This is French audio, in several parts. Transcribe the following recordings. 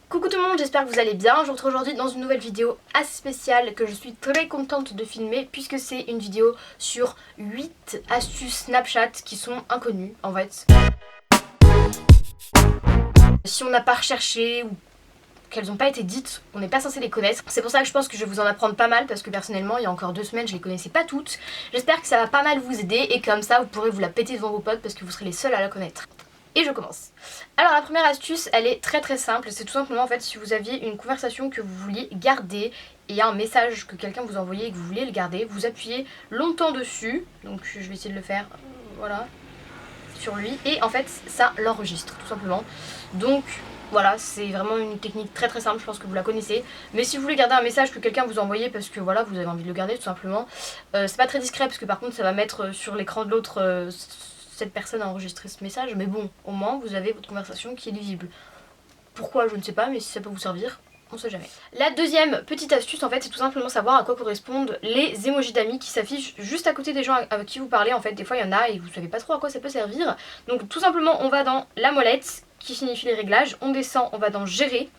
Coucou tout le monde, j'espère que vous allez bien. Je vous retrouve aujourd'hui dans une nouvelle vidéo assez spéciale que je suis très contente de filmer puisque c'est une vidéo sur 8 astuces Snapchat qui sont inconnues en fait. Si on n'a pas recherché ou qu'elles n'ont pas été dites, on n'est pas censé les connaître. C'est pour ça que je pense que je vais vous en apprendre pas mal parce que personnellement il y a encore 2 semaines je les connaissais pas toutes. J'espère que ça va pas mal vous aider et comme ça vous pourrez vous la péter devant vos potes parce que vous serez les seuls à la connaître. Et je commence. Alors la première astuce, elle est très simple, c'est tout simplement en fait si vous aviez une conversation que vous vouliez garder et un message que quelqu'un vous envoyait et que vous vouliez le garder, vous appuyez longtemps dessus, donc je vais essayer de le faire, voilà, sur lui, et en fait ça l'enregistre tout simplement. Donc voilà, c'est vraiment une technique très simple, je pense que vous la connaissez. Mais si vous voulez garder un message que quelqu'un vous a envoyé parce que voilà, vous avez envie de le garder tout simplement, c'est pas très discret parce que par contre ça va mettre sur l'écran de l'autre... cette personne a enregistré ce message, mais bon, au moins vous avez votre conversation qui est lisible. Pourquoi, je ne sais pas, mais si ça peut vous servir, on sait jamais. La deuxième petite astuce en fait, c'est tout simplement savoir à quoi correspondent les emojis d'amis qui s'affichent juste à côté des gens avec qui vous parlez. En fait, des fois il y en a et vous savez pas trop à quoi ça peut servir. Donc tout simplement, on va dans la molette qui signifie les réglages, on descend, on va dans gérer.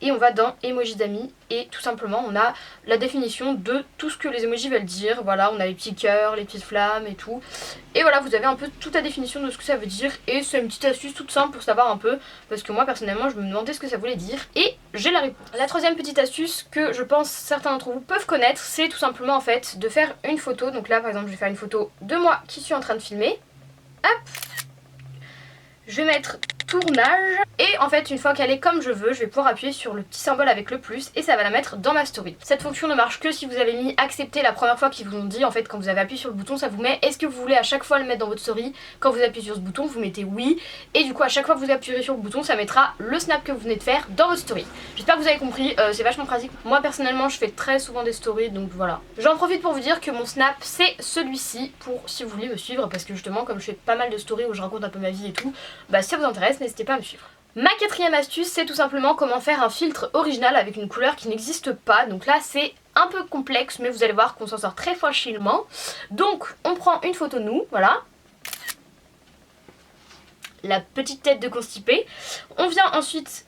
Et on va dans emoji d'amis et tout simplement on a la définition de tout ce que les emojis veulent dire. Voilà, on a les petits cœurs, les petites flammes et tout. Et voilà, vous avez un peu toute la définition de ce que ça veut dire. Et c'est une petite astuce toute simple pour savoir un peu. Parce que moi personnellement je me demandais ce que ça voulait dire. Et j'ai la réponse. La troisième petite astuce que je pense certains d'entre vous peuvent connaître, c'est tout simplement en fait de faire une photo. Donc là par exemple je vais faire une photo de moi qui suis en train de filmer. Hop, je vais mettre tournage et en fait une fois qu'elle est comme je veux, je vais pouvoir appuyer sur le petit symbole avec le plus et ça va la mettre dans ma story. Cette fonction ne marche que si vous avez mis accepter la première fois qu'ils vous ont dit. En fait quand vous avez appuyé sur le bouton ça vous met est-ce que vous voulez à chaque fois le mettre dans votre story. Quand vous appuyez sur ce bouton vous mettez oui et du coup à chaque fois que vous appuyez sur le bouton ça mettra le snap que vous venez de faire dans votre story. J'espère que vous avez compris, c'est vachement pratique. Moi personnellement je fais très souvent des stories donc voilà. J'en profite pour vous dire que mon snap c'est celui-ci pour si vous voulez me suivre parce que justement comme je fais pas mal de stories où je raconte un peu ma vie et tout, bah si ça vous intéresse n'hésitez pas à me suivre. Ma quatrième astuce c'est tout simplement comment faire un filtre original avec une couleur qui n'existe pas. Donc là c'est un peu complexe mais vous allez voir qu'on s'en sort très facilement. Donc on prend une photo de nous, voilà. La petite tête de constipé. On vient ensuite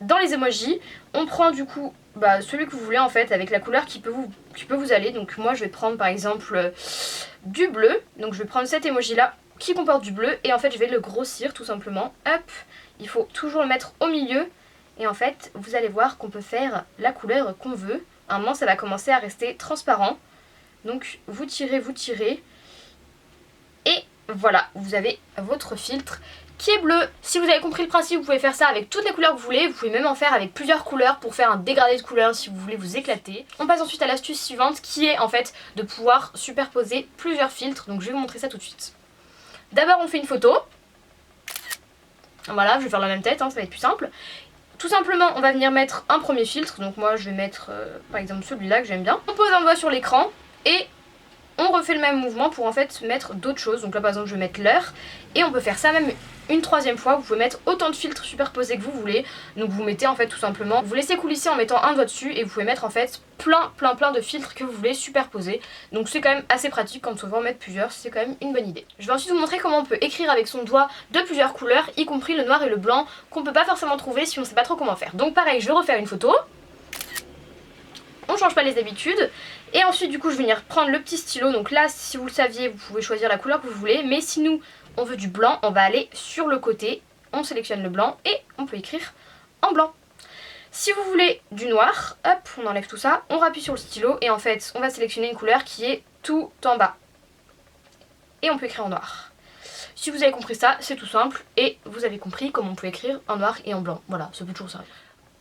dans les emojis. On prend du coup celui que vous voulez en fait avec la couleur qui peut vous aller. Donc moi je vais prendre par exemple du bleu. Donc je vais prendre cet emoji là qui comporte du bleu et en fait je vais le grossir tout simplement. Hop, il faut toujours le mettre au milieu et en fait vous allez voir qu'on peut faire la couleur qu'on veut. À un moment ça va commencer à rester transparent. Donc vous tirez et voilà, vous avez votre filtre qui est bleu. Si vous avez compris le principe, vous pouvez faire ça avec toutes les couleurs que vous voulez. Vous pouvez même en faire avec plusieurs couleurs pour faire un dégradé de couleurs si vous voulez vous éclater. On passe ensuite à l'astuce suivante qui est en fait de pouvoir superposer plusieurs filtres. Donc je vais vous montrer ça tout de suite. D'abord on fait une photo. Voilà, je vais faire la même tête, ça va être plus simple. Tout simplement on va venir mettre un premier filtre. Donc moi je vais mettre par exemple celui-là que j'aime bien. On pose un doigt sur l'écran et on refait le même mouvement pour en fait mettre d'autres choses. Donc là par exemple je vais mettre l'heure. Et on peut faire ça même une troisième fois. Vous pouvez mettre autant de filtres superposés que vous voulez. Donc vous mettez en fait tout simplement, vous laissez coulisser en mettant un doigt dessus. Et vous pouvez mettre en fait plein de filtres que vous voulez superposer. Donc c'est quand même assez pratique quand on veut en mettre plusieurs. C'est quand même une bonne idée. Je vais ensuite vous montrer comment on peut écrire avec son doigt de plusieurs couleurs, y compris le noir et le blanc, qu'on peut pas forcément trouver si on sait pas trop comment faire. Donc pareil, je vais refaire une photo. On change pas les habitudes. Et ensuite du coup je vais venir prendre le petit stylo. Donc là si vous le saviez vous pouvez choisir la couleur que vous voulez. Mais si nous on veut du blanc, on va aller sur le côté. On sélectionne le blanc et on peut écrire en blanc. Si vous voulez du noir, hop, on enlève tout ça. On rappuie sur le stylo et en fait on va sélectionner une couleur qui est tout en bas. Et on peut écrire en noir. Si vous avez compris ça, c'est tout simple. Et vous avez compris comment on peut écrire en noir et en blanc. Voilà, ça peut toujours servir.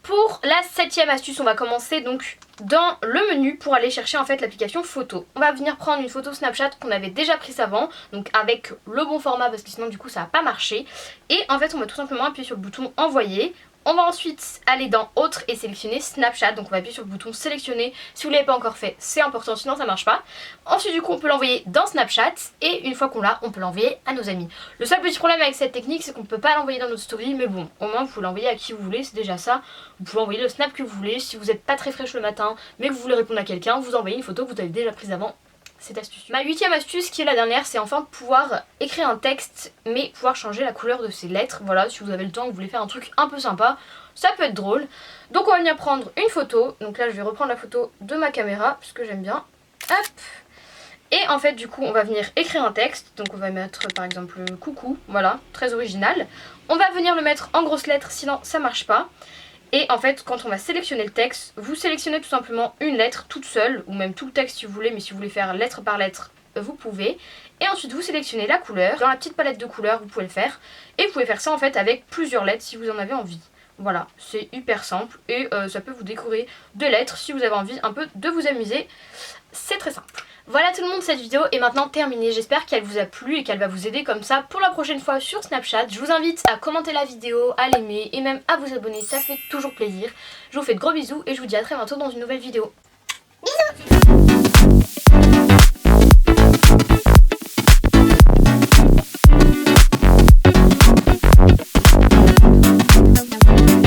Pour la 7ème astuce, on va commencer donc dans le menu pour aller chercher en fait l'application photo. On va venir prendre une photo Snapchat qu'on avait déjà prise avant, donc avec le bon format parce que sinon du coup ça va pas marcher. Et en fait on va tout simplement appuyer sur le bouton envoyer. On va ensuite aller dans autre et sélectionner Snapchat. Donc on va appuyer sur le bouton sélectionner. Si vous ne l'avez pas encore fait, c'est important, sinon ça marche pas. Ensuite du coup on peut l'envoyer dans Snapchat. Et une fois qu'on l'a, on peut l'envoyer à nos amis. Le seul petit problème avec cette technique, c'est qu'on ne peut pas l'envoyer dans notre story. Mais bon, au moins vous pouvez l'envoyer à qui vous voulez, c'est déjà ça. Vous pouvez envoyer le snap que vous voulez. Si vous n'êtes pas très fraîche le matin, mais que vous voulez répondre à quelqu'un, vous envoyez une photo que vous avez déjà prise avant. C'est astucieux. Ma 8ème astuce qui est la dernière, c'est enfin pouvoir écrire un texte mais pouvoir changer la couleur de ses lettres. Voilà, si vous avez le temps, vous voulez faire un truc un peu sympa, ça peut être drôle. Donc on va venir prendre une photo, donc là je vais reprendre la photo de ma caméra puisque j'aime bien. Hop. Et en fait du coup on va venir écrire un texte, donc on va mettre par exemple coucou, voilà, très original. On va venir le mettre en grosses lettres sinon ça marche pas. Et en fait quand on va sélectionner le texte, vous sélectionnez tout simplement une lettre toute seule, ou même tout le texte si vous voulez, mais si vous voulez faire lettre par lettre, vous pouvez. Et ensuite vous sélectionnez la couleur, dans la petite palette de couleurs vous pouvez le faire. Et vous pouvez faire ça en fait avec plusieurs lettres si vous en avez envie. Voilà, c'est hyper simple et ça peut vous décorer de lettres si vous avez envie un peu de vous amuser. C'est très simple. Voilà tout le monde, cette vidéo est maintenant terminée. J'espère qu'elle vous a plu et qu'elle va vous aider comme ça pour la prochaine fois sur Snapchat. Je vous invite à commenter la vidéo, à l'aimer et même à vous abonner, ça fait toujours plaisir. Je vous fais de gros bisous et je vous dis à très bientôt dans une nouvelle vidéo. Bisous.